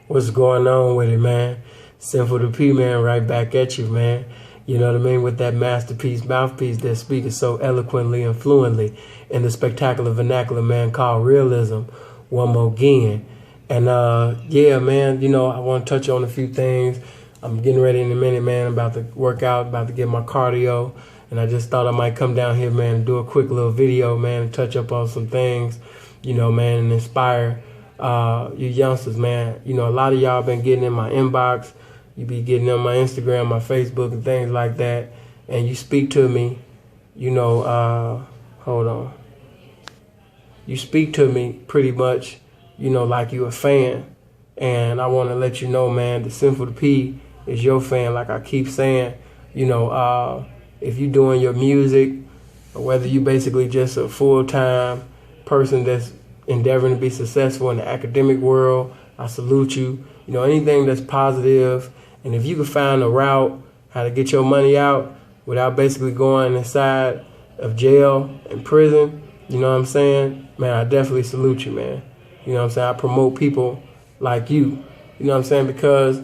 What's going on with it, man? Sinful to P, man, right back at you, man. You know what I mean? With that masterpiece, mouthpiece that speaks so eloquently and fluently in the spectacular vernacular, man, called realism. One more again. And yeah, man, you know, I want to touch on a few things. I'm getting ready in a minute, man. I'm about to work out, about to get my cardio. And I just thought I might come down here, man, and do a quick little video, man, and touch up on some things, you know, man, and inspire you youngsters, man. You know, a lot of y'all been getting in my inbox. You be getting on my Instagram, my Facebook, and things like that. And you speak to me, you know, hold on. You speak to me pretty much, you know, like you a fan. And I want to let you know, man, the Sinful to P is your fan. Like I keep saying, you know, if you doing your music, or whether you basically just a full-time person that's endeavoring to be successful in the academic world, I salute you. You know, anything that's positive, and if you can find a route how to get your money out without basically going inside of jail and prison, you know what I'm saying? Man, I definitely salute you, man. You know what I'm saying? I promote people like you. You know what I'm saying? Because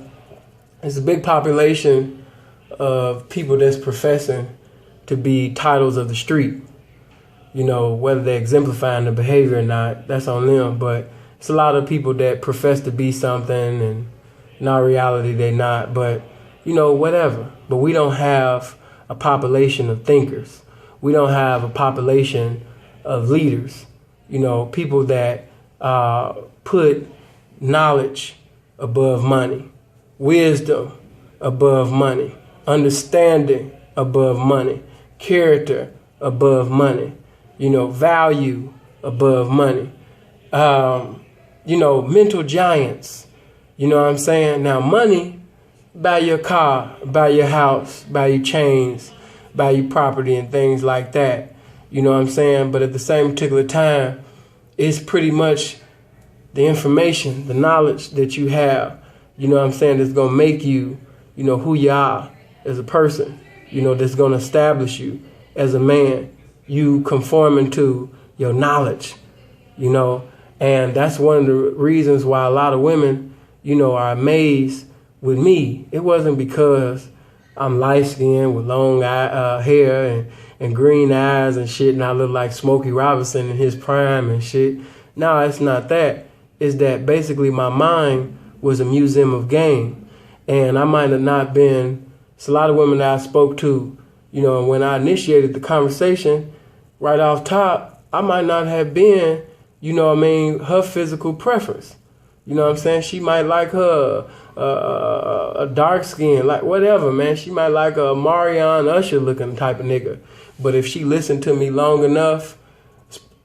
it's a big population of people that's professing to be titles of the street. You know, whether they're exemplifying the behavior or not, that's on them. But it's a lot of people that profess to be something and in our reality they're not. But, you know, whatever. But we don't have a population of thinkers. We don't have a population of leaders. You know, people that put knowledge above money, wisdom above money, understanding above money, character above money, you know, value above money, you know, mental giants, you know what I'm saying? Now, money, buy your car, buy your house, buy your chains, buy your property and things like that, you know what I'm saying? But at the same particular time, it's pretty much the information, the knowledge that you have, you know what I'm saying, that's going to make you, you know, who you are as a person, you know, that's going to establish you as a man, you conforming to your knowledge, you know. And that's one of the reasons why a lot of women, you know, are amazed with me. It wasn't because I'm light-skinned with long hair and green eyes and shit, and I look like Smokey Robinson in his prime and shit. No, it's not that. It's that basically my mind was a museum of game. And I might have not been, it's a lot of women that I spoke to, you know, and when I initiated the conversation, right off top, I might not have been, you know what I mean, her physical preference. You know what I'm saying? She might like her a dark skin, like whatever, man. She might like a Marion Usher looking type of nigga. But if she listened to me long enough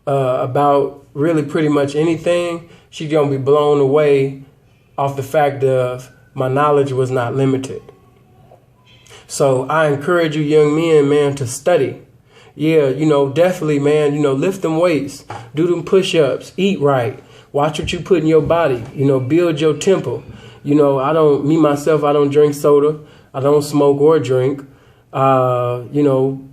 about really pretty much anything, she gonna be blown away off the fact of my knowledge was not limited. So I encourage you young men, man, to study. Yeah, you know, definitely, man, you know, lift them weights, do them push-ups, eat right, watch what you put in your body, you know, build your temple. You know, I don't drink soda. I don't smoke or drink, you know,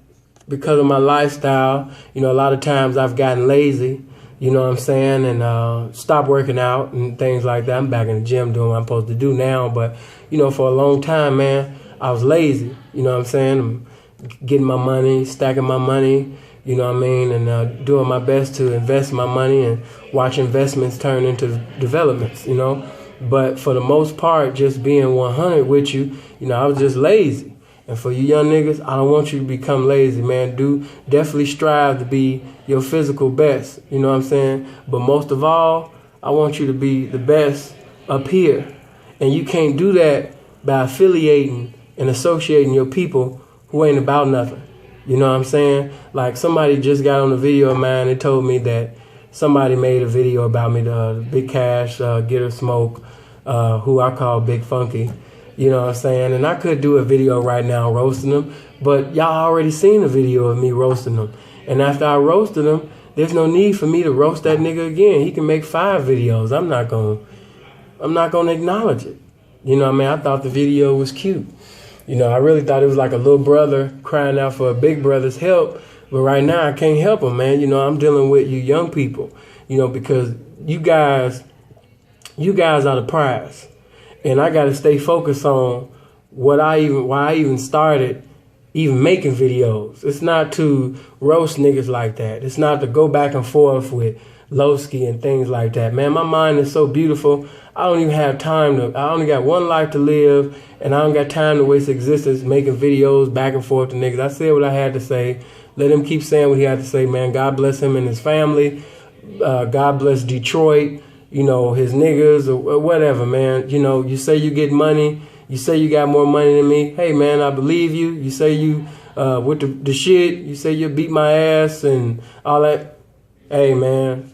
because of my lifestyle. You know, a lot of times I've gotten lazy, you know what I'm saying, and stopped working out and things like that. I'm back in the gym doing what I'm supposed to do now. But, you know, for a long time, man, I was lazy, you know what I'm saying? I'm getting my money, stacking my money, you know what I mean, and doing my best to invest my money and watch investments turn into developments, you know. But for the most part, just being 100 with you, you know, I was just lazy. And for you young niggas, I don't want you to become lazy, man. Definitely strive to be your physical best, you know what I'm saying? But most of all, I want you to be the best up here. And you can't do that by affiliating and associating your people who ain't about nothing. You know what I'm saying? Like somebody just got on a video of mine and told me that somebody made a video about me, the Big Cash, Get Her Smoke, who I call Big Funky. You know what I'm saying? And I could do a video right now roasting them, but y'all already seen a video of me roasting them. And after I roasted them, there's no need for me to roast that nigga again. He can make 5 videos. I'm not gonna acknowledge it. You know what I mean? I thought the video was cute. You know, I really thought it was like a little brother crying out for a big brother's help. But right now I can't help him, man. You know, I'm dealing with you young people, you know, because you guys are the prize. And I got to stay focused on why I even started even making videos. It's not to roast niggas like that. It's not to go back and forth with Lowski and things like that. Man, my mind is so beautiful. I don't even have time to, I only got one life to live, and I don't got time to waste existence making videos back and forth to niggas. I said what I had to say. Let him keep saying what he had to say, man. God bless him and his family. God bless Detroit, you know, his niggas or whatever, man. You know, you say you get money. You say you got more money than me. Hey, man, I believe you. You say you with the shit. You say you beat my ass and all that. Hey, man,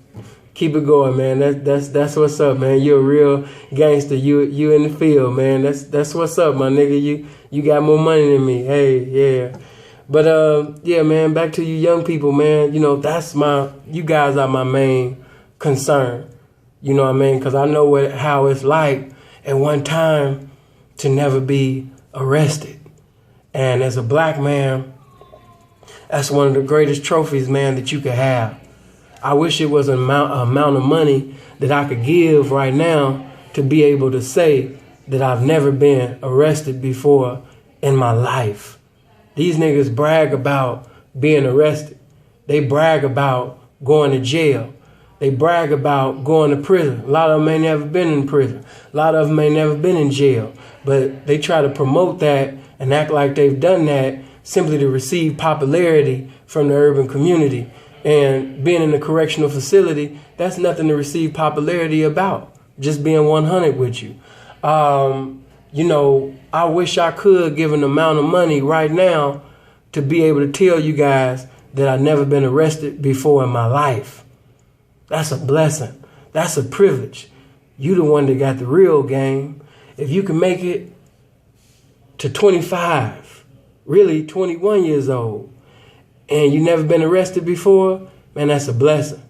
keep it going, man. That's what's up, man. You're a real gangster. You in the field, man. That's what's up, my nigga. You got more money than me. Hey, yeah. But yeah, man. Back to you young people, man. You know, you guys are my main concern. You know what I mean? Because I know how it's like at one time to never be arrested. And as a black man, that's one of the greatest trophies, man, that you could have. I wish it was an amount of money that I could give right now to be able to say that I've never been arrested before in my life. These niggas brag about being arrested. They brag about going to jail. They brag about going to prison. A lot of them ain't never been in prison. A lot of them ain't never been in jail. But they try to promote that and act like they've done that simply to receive popularity from the urban community. And being in a correctional facility, that's nothing to receive popularity about. Just being 100 with you. You know, I wish I could give an amount of money right now to be able to tell you guys that I've never been arrested before in my life. That's a blessing. That's a privilege. You the one that got the real game. If you can make it to 25, really 21 years old, and you never been arrested before, man, that's a blessing.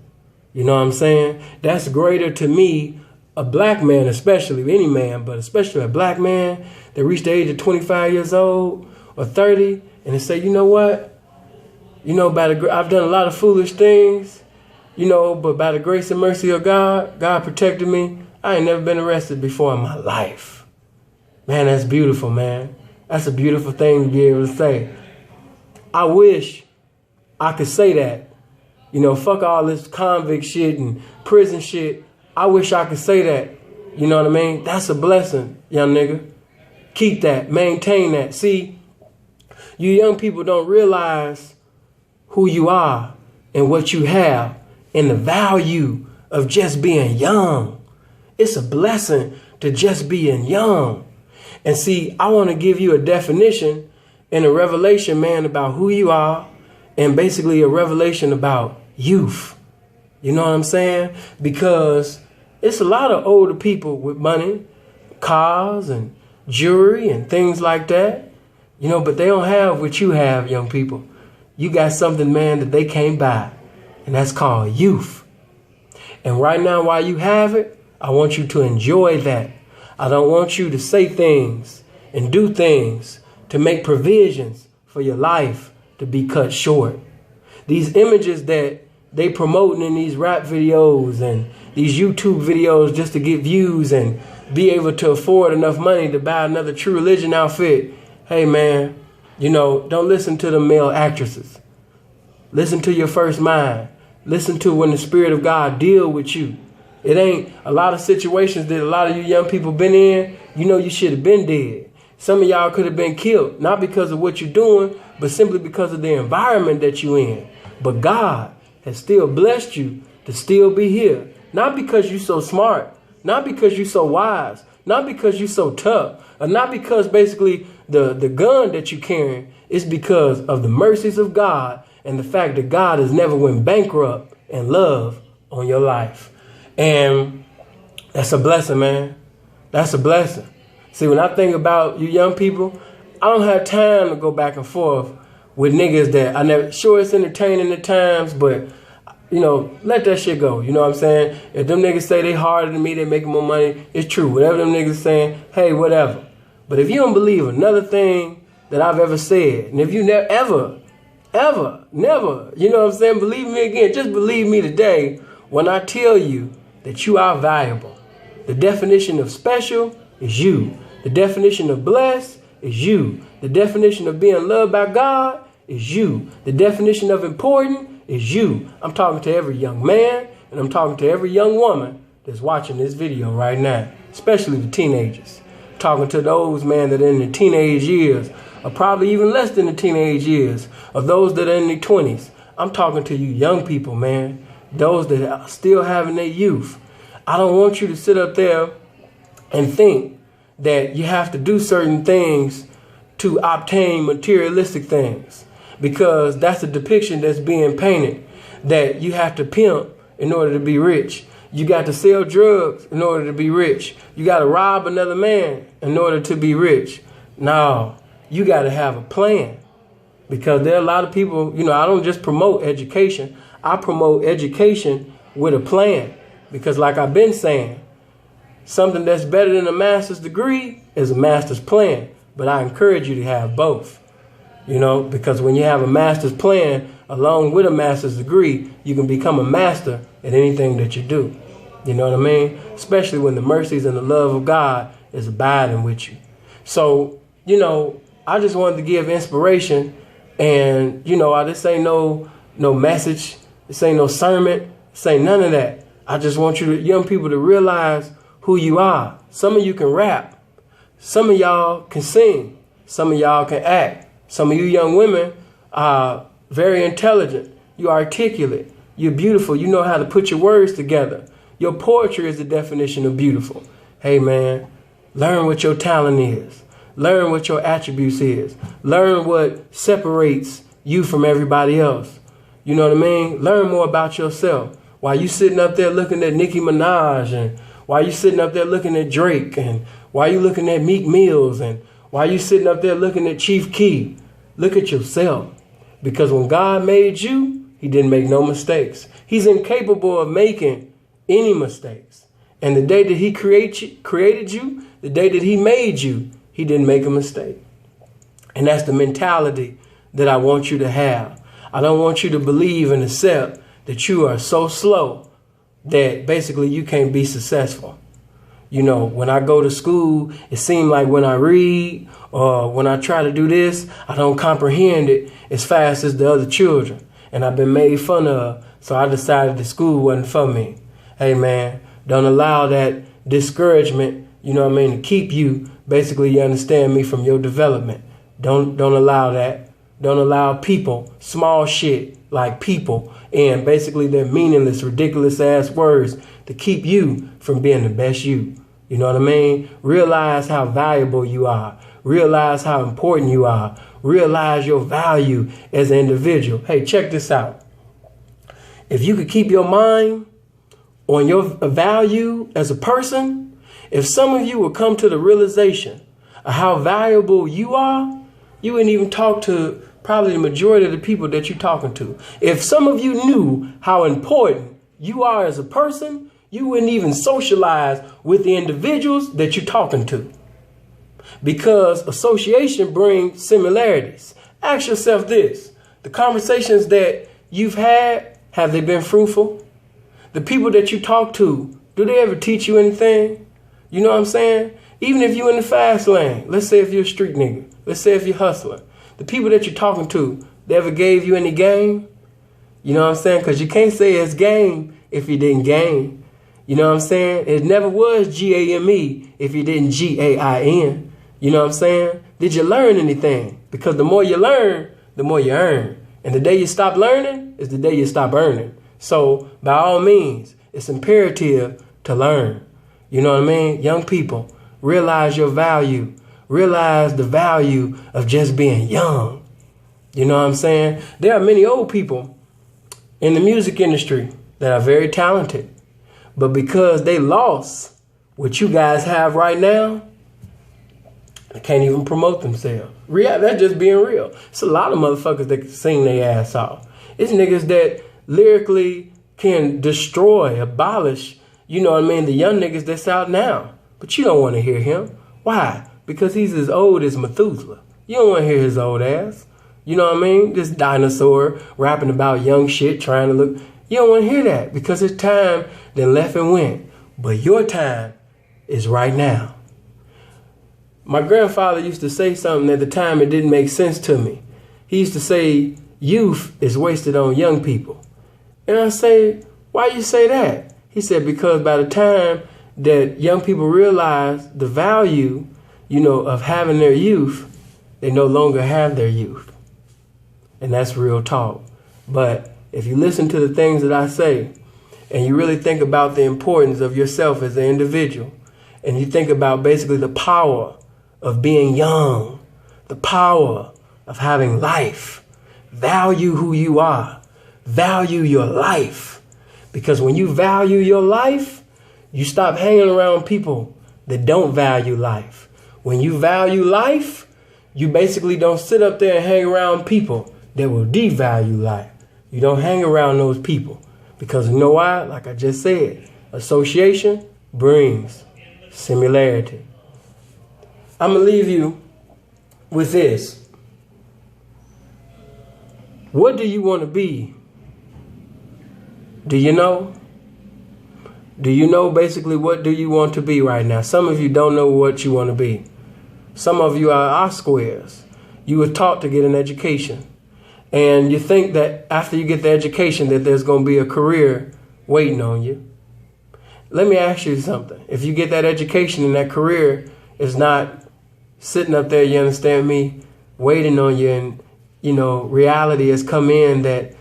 You know what I'm saying? That's greater to me, a black man especially, any man, but especially a black man that reached the age of 25 years old or 30 and they say, you know what? You know, I've done a lot of foolish things, you know, but by the grace and mercy of God, God protected me. I ain't never been arrested before in my life. Man, that's beautiful, man. That's a beautiful thing to be able to say. I wish I could say that. You know, fuck all this convict shit and prison shit. I wish I could say that. You know what I mean? That's a blessing, young nigga. Keep that. Maintain that. See, you young people don't realize who you are and what you have and the value of just being young. It's a blessing to just being young. And see, I want to give you a definition and a revelation, man, about who you are and basically a revelation about youth. You know what I'm saying? Because it's a lot of older people with money, cars and jewelry and things like that, you know, but they don't have what you have, young people. You got something, man, that they can't buy, and that's called youth. And right now, while you have it, I want you to enjoy that. I don't want you to say things and do things to make provisions for your life to be cut short. These images that they promoting in these rap videos and these YouTube videos just to get views and be able to afford enough money to buy another True Religion outfit. Hey, man, you know, don't listen to the male actresses. Listen to your first mind. Listen to when the Spirit of God deal with you. It ain't a lot of situations that a lot of you young people been in. You know, you should have been dead. Some of y'all could have been killed, not because of what you're doing, but simply because of the environment that you're in. But God has still blessed you to still be here. Not because you're so smart, not because you're so wise, not because you're so tough, or not because basically the gun that you're carrying is because of the mercies of God and the fact that God has never went bankrupt in love on your life. And that's a blessing, man. That's a blessing. See, when I think about you young people, I don't have time to go back and forth with niggas that I never, sure it's entertaining at times, but you know, let that shit go. You know what I'm saying? If them niggas say they harder than me, they making more money, it's true. Whatever them niggas saying, hey, whatever. But if you don't believe another thing that I've ever said, and if you never, never, you know what I'm saying? Believe me again, just believe me today when I tell you that you are valuable. The definition of special is you. The definition of blessed is you. The definition of being loved by God is you. The definition of important is you. I'm talking to every young man and I'm talking to every young woman that's watching this video right now, especially the teenagers. I'm talking to those, man, that are in their teenage years, or probably even less than the teenage years, or those that are in their 20s. I'm talking to you young people, man, those that are still having their youth. I don't want you to sit up there and think that you have to do certain things to obtain materialistic things, because that's a depiction that's being painted, that you have to pimp in order to be rich. You got to sell drugs in order to be rich. You got to rob another man in order to be rich. No, you got to have a plan, because there are a lot of people, I don't just promote education. I promote education with a plan, because like I've been saying, something that's better than a master's degree is a master's plan. But I encourage you to have both, because when you have a master's plan along with a master's degree, you can become a master at anything that you do. You know what I mean? Especially when the mercies and the love of God is abiding with you. So, I just wanted to give inspiration, and, this ain't no message. This ain't no sermon. This ain't none of that. I just want young people to realize who you are. Some of you can rap. Some of y'all can sing. Some of y'all can act. Some of you young women are very intelligent. You're articulate. You're beautiful. You know how to put your words together. Your poetry is the definition of beautiful. Hey, man, learn what your talent is. Learn what your attributes is. Learn what separates you from everybody else. You know what I mean? Learn more about yourself. While you sitting up there looking at Nicki Minaj, and while you sitting up there looking at Drake, and while you looking at Meek Mills, and while you sitting up there looking at Chief Keef, look at yourself. Because when God made you, he didn't make no mistakes. He's incapable of making any mistakes. And the day that he created you, the day that he made you, he didn't make a mistake. And that's the mentality that I want you to have. I don't want you to believe and accept that you are so slow that basically you can't be successful. When I go to school, it seems like when I read or when I try to do this, I don't comprehend it as fast as the other children. And I've been made fun of, so I decided that school wasn't for me. Hey, man, don't allow that discouragement, to keep you, basically, you understand me, from your development. Don't allow that. Don't allow people, small shit like people, and basically their meaningless, ridiculous ass words to keep you from being the best you. You know what I mean? Realize how valuable you are. Realize how important you are. Realize your value as an individual. Hey, check this out. If you could keep your mind on your value as a person, if some of you would come to the realization of how valuable you are, you wouldn't even talk to probably the majority of the people that you're talking to. If some of you knew how important you are as a person, you wouldn't even socialize with the individuals that you're talking to. Because association brings similarities. Ask yourself this: the conversations that you've had, have they been fruitful? The people that you talk to, do they ever teach you anything? You know what I'm saying? Even if you're in the fast lane, let's say if you're a street nigga, let's say if you're hustler, the people that you're talking to, they ever gave you any game? You know what I'm saying? Because you can't say it's game if you didn't game. You know what I'm saying? It never was GAME if you didn't GAIN. You know what I'm saying? Did you learn anything? Because the more you learn, the more you earn. And the day you stop learning is the day you stop earning. So by all means, it's imperative to learn. You know what I mean? Young people, realize your value. Realize the value of just being young. You know what I'm saying? There are many old people in the music industry that are very talented. But because they lost what you guys have right now, they can't even promote themselves. That's just being real. It's a lot of motherfuckers that can sing their ass off. It's niggas that lyrically can destroy, abolish, the young niggas that's out now. But you don't want to hear him. Why? Because he's as old as Methuselah. You don't want to hear his old ass. You know what I mean? This dinosaur rapping about young shit, trying to look. You don't want to hear that, because his time then left and went. But your time is right now. My grandfather used to say something at the time it didn't make sense to me. He used to say, youth is wasted on young people. And I say, why you say that? He said, because by the time that young people realize the value, of having their youth, they no longer have their youth. And that's real talk. But if you listen to the things that I say, and you really think about the importance of yourself as an individual, and you think about basically the power of being young, the power of having life, value who you are, value your life. Because when you value your life, you stop hanging around people that don't value life. When you value life, you basically don't sit up there and hang around people that will devalue life. You don't hang around those people. Because you know why? Like I just said, association brings similarity. I'm going to leave you with this. What do you want to be? Do you know? Do you know basically what do you want to be right now? Some of you don't know what you want to be. Some of you are R-squares. You were taught to get an education. And you think that after you get the education that there's going to be a career waiting on you. Let me ask you something. If you get that education and that career is not sitting up there, you understand me, waiting on you, and, reality has come in that,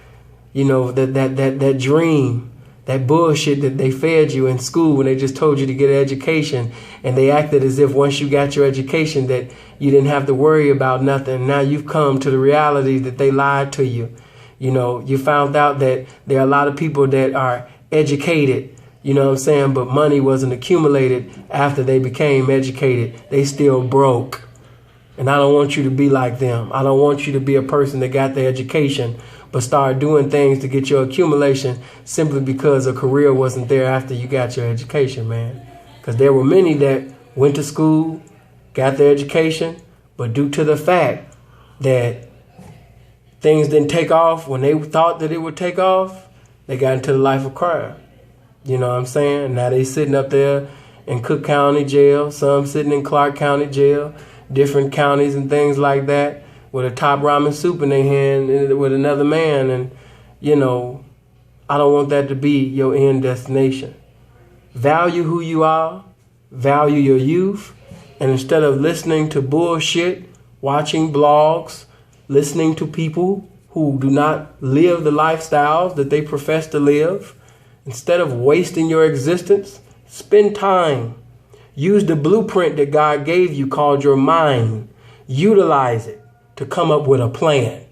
that dream, that bullshit that they fed you in school when they just told you to get an education, and they acted as if once you got your education that you didn't have to worry about nothing. Now you've come to the reality that they lied to you. You found out that there are a lot of people that are educated, but money wasn't accumulated after they became educated. They still broke. And I don't want you to be like them. I don't want you to be a person that got the education but start doing things to get your accumulation simply because a career wasn't there after you got your education, man. Because there were many that went to school, got their education, but due to the fact that things didn't take off when they thought that it would take off, they got into the life of crime. You know what I'm saying? Now they sitting up there in Cook County Jail, some sitting in Clark County Jail, different counties and things like that, with a top ramen soup in their hand with another man. And, I don't want that to be your end destination. Value who you are, value your youth, and instead of listening to bullshit, watching blogs, listening to people who do not live the lifestyles that they profess to live, instead of wasting your existence, spend time. Use the blueprint that God gave you called your mind. Utilize it to come up with a plan.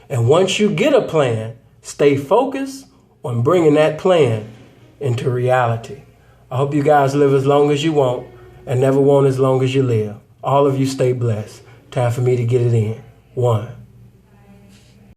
And once you get a plan, stay focused on bringing that plan into reality. I hope you guys live as long as you want and never want as long as you live. All of you stay blessed. Time for me to get it in. 1.